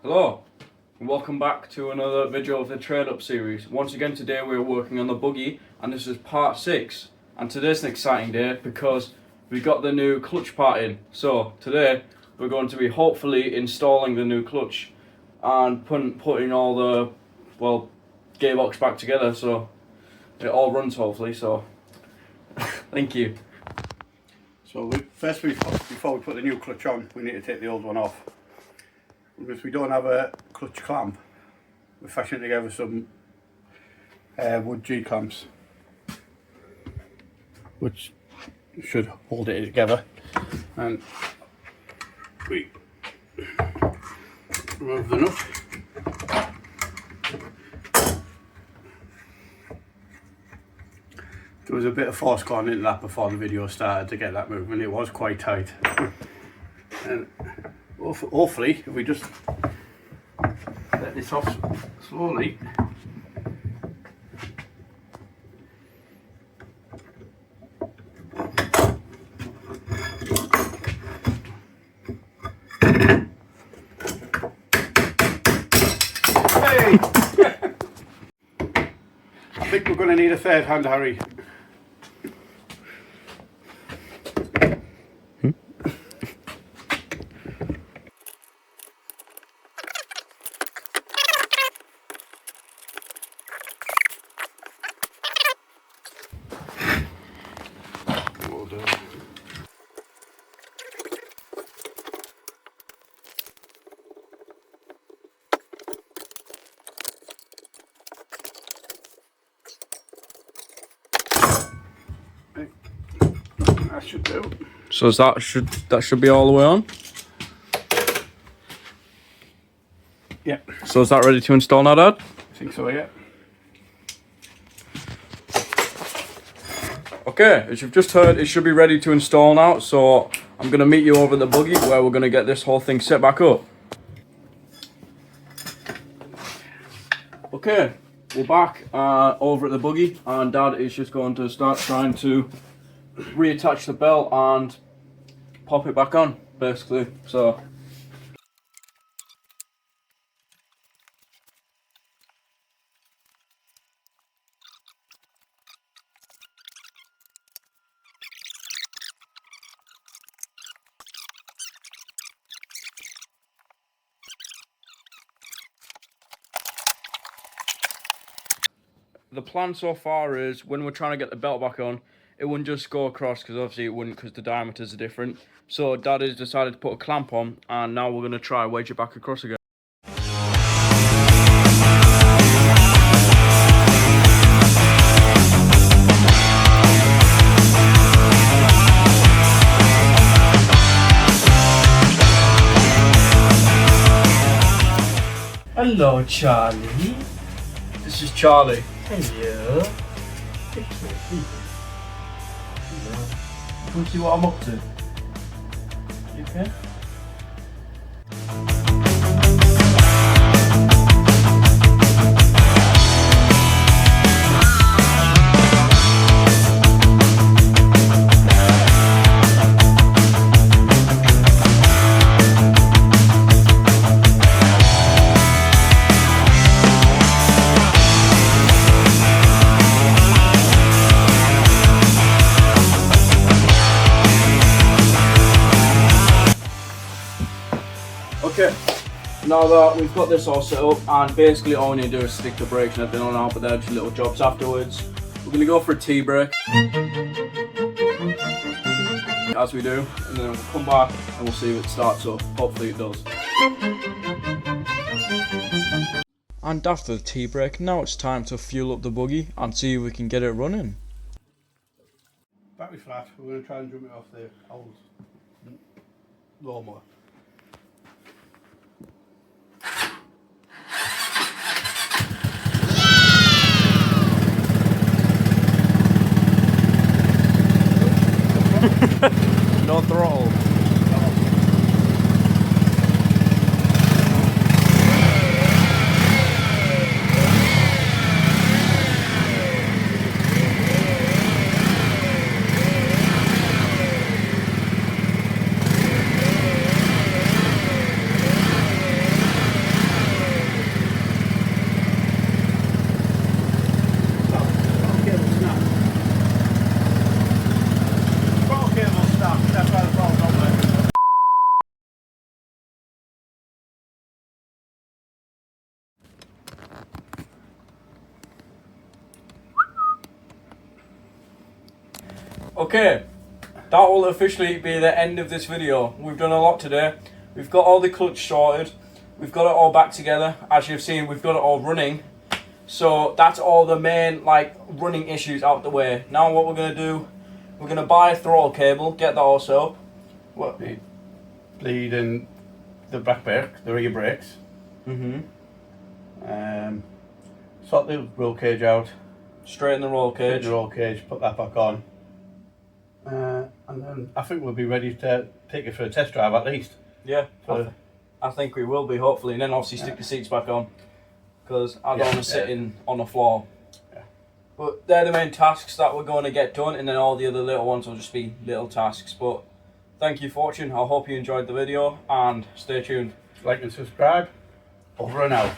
Hello, and welcome back to another video of the Trade Up series. Once again today we're working on the Buggy, and this is part 6. And today's an exciting day because we got the new clutch part in. So today we're going to be hopefully installing the new clutch and putting all the, gearbox back together so it all runs hopefully, so thank you. So before we put the new clutch on, we need to take the old one off. Because we don't have a clutch clamp, we fashioned together some wood G-clamps which should hold it together, and we remove the nut. There was a bit of force going into that before the video started to get that moving. It was quite tight. And hopefully, if we just let this off slowly, hey! I think we're going to need a third hand, Harry. That should do. So that should be all the way on? Yeah. So is that ready to install now, Dad? I think so, yeah. Okay, as you've just heard, it should be ready to install now, so I'm going to meet you over at the Buggy where we're going to get this whole thing set back up. Okay, we're back over at the Buggy, and Dad is just going to start trying to reattach the belt and pop it back on, basically. So the plan so far is when we're trying to get the belt back on, it wouldn't just go across, because obviously it wouldn't, because the diameters are different. So Dad has decided to put a clamp on, and now we're going to try and wedge it back across again. Hello, Charlie. This is Charlie. Hello. Come see what I'm up to. You okay? Okay, now that we've got this all set up, and basically all we need to do is stick the brakes and everything on out, but they're just little jobs afterwards. We're going to go for a T-brake, as we do, and then we'll come back and we'll see if it starts up. Hopefully it does. And after the T-brake, now it's time to fuel up the Buggy and see if we can get it running. Battery flat, we're going to try and jump it off the old lawnmower. No throttle. Okay, that will officially be the end of this video. We've done a lot today. We've got all the clutch sorted. We've got it all back together. As you've seen, we've got it all running. So that's all the main running issues out the way. Now what we're going to do, we're going to buy a throttle cable, get that all set up. What? Bleed in the back brake, the rear brakes. Sort the roll cage out. Straighten the roll cage. The roll cage, put that back on. And then I think we'll be ready to take it for a test drive at least. Yeah, I think we will be, hopefully. And then obviously stick the seats back on. Because I don't want to sit on the floor. Yeah. But they're the main tasks that we're going to get done, and then all the other little ones will just be little tasks. But thank you for watching. I hope you enjoyed the video, and stay tuned. Like and subscribe. Over and out.